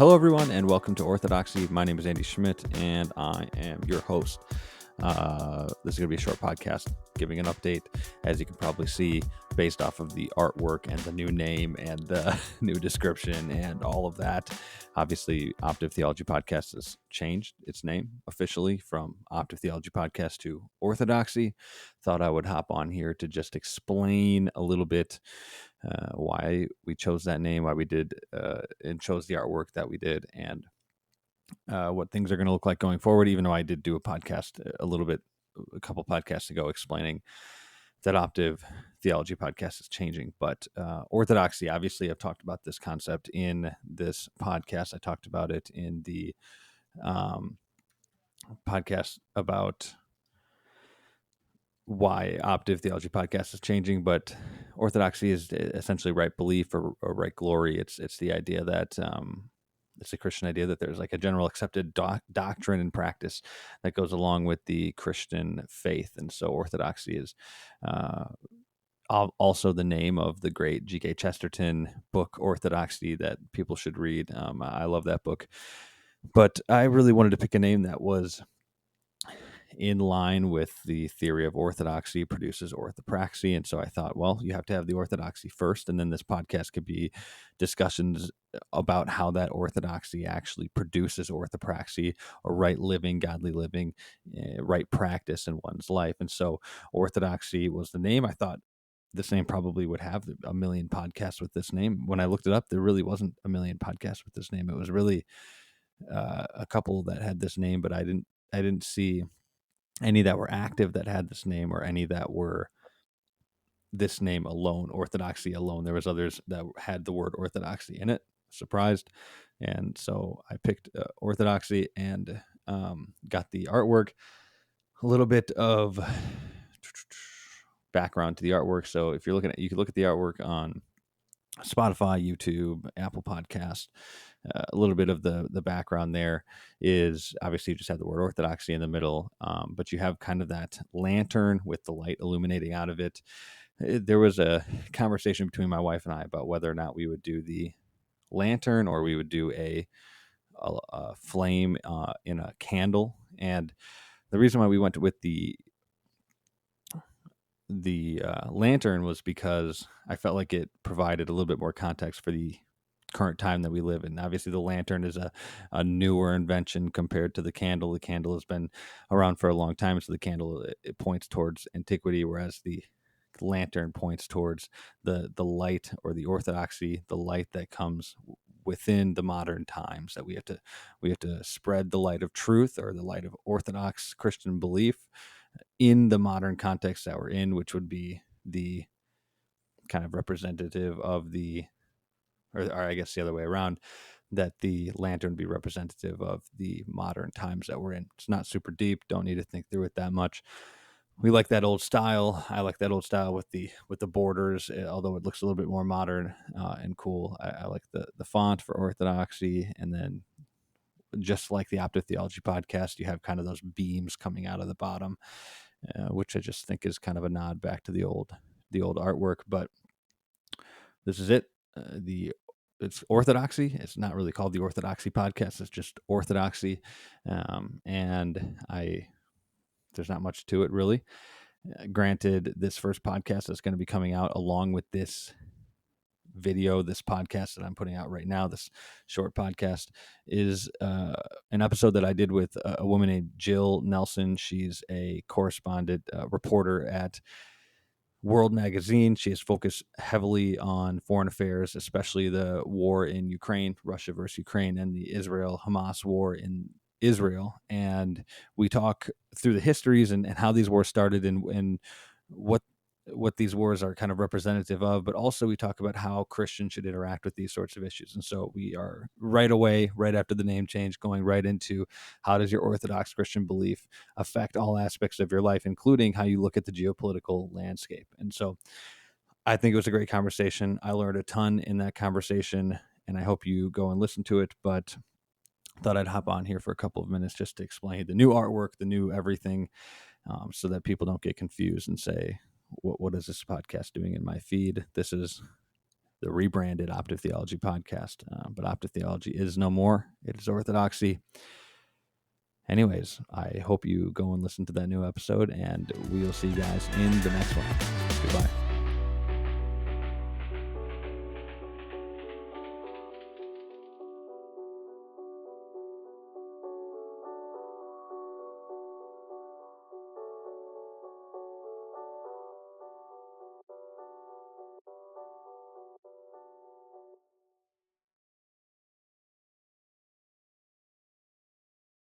Hello, everyone, and welcome to Orthodoxy. My name is Andy Schmidt, and I am your host. This is going to be a short podcast giving an update, as you can probably see, based off of the artwork and the new name and the new description and all of that. Obviously, Optiv Theology Podcast has changed its name officially from Optiv Theology Podcast to Orthodoxy. Thought I would hop on here to just explain a little bit why we chose that name, why we did and chose the artwork that we did, and what things are going to look like going forward, even though I did do a podcast a couple podcasts ago explaining that Optiv Theology Podcast is changing. But Orthodoxy, obviously, I've talked about this concept in this podcast. I talked about it in the podcast about why Optiv Theology Podcast is changing, but Orthodoxy is essentially right belief or right glory. It's the idea that it's a Christian idea that there's like a general accepted doctrine and practice that goes along with the Christian faith. And so Orthodoxy is also the name of the great G.K. Chesterton book, Orthodoxy, that people should read. I love that book. But I really wanted to pick a name that was in line with the theory of orthodoxy produces orthopraxy. And so I thought, well, you have to have the orthodoxy first, and then this podcast could be discussions about how that orthodoxy actually produces orthopraxy, or right living, godly living, right practice in one's life. And so orthodoxy was the name. I thought this name probably would have a million podcasts with this name. When I looked it up, there really wasn't a million podcasts with this name. It was really a couple that had this name, but I didn't see any that were active that had this name, or any that were this name alone, Orthodoxy alone. There was others that had the word orthodoxy in it. Surprised. And so I picked Orthodoxy and got the artwork. A little bit of background to the artwork. So if you're looking at, you can look at the artwork on Spotify, YouTube, Apple Podcast. A little bit of the background there is obviously you just have the word orthodoxy in the middle, but you have kind of that lantern with the light illuminating out of it. There was a conversation between my wife and I about whether or not we would do the lantern or we would do a flame in a candle. And the reason why we went with the lantern was because I felt like it provided a little bit more context for the current time that we live in. Obviously, the lantern is a newer invention compared to the candle. The candle has been around for a long time, so the candle, it points towards antiquity, whereas the lantern points towards the light, or the orthodoxy, the light that comes within the modern times, that we have to spread the light of truth, or the light of Orthodox Christian belief in the modern context that we're in, which would be the kind of representative of the, or I guess the other way around, that the lantern be representative of the modern times that we're in. It's not super deep. Don't need to think through it that much. We like that old style. I like that old style with the borders, although it looks a little bit more modern and cool. I like the font for Orthodoxy, and then just like the Optiv Theology Podcast, you have kind of those beams coming out of the bottom, which I just think is kind of a nod back to the old artwork. But this is it. It's Orthodoxy. It's not really called the Orthodoxy Podcast. It's just Orthodoxy, and there's not much to it really. Granted, this first podcast that's going to be coming out along with this video, this podcast that I'm putting out right now, this short podcast, is an episode that I did with a woman named Jill Nelson. She's a correspondent, reporter at World Magazine. She has focused heavily on foreign affairs, especially the war in Ukraine, Russia versus Ukraine, and the Israel-Hamas war in Israel. And we talk through the histories and how these wars started, and what these wars are kind of representative of, but also we talk about how Christians should interact with these sorts of issues. And so we are right away, right after the name change, going right into how does your Orthodox Christian belief affect all aspects of your life, including how you look at the geopolitical landscape. And so I think it was a great conversation. I learned a ton in that conversation, and I hope you go and listen to it. But thought I'd hop on here for a couple of minutes just to explain the new artwork, the new everything, so that people don't get confused and say, what is this podcast doing in my feed? This is the rebranded Optiv Theology Podcast. But Optiv Theology is no more. It is Orthodoxy. Anyways, I hope you go and listen to that new episode, and we will see you guys in the next one. Goodbye.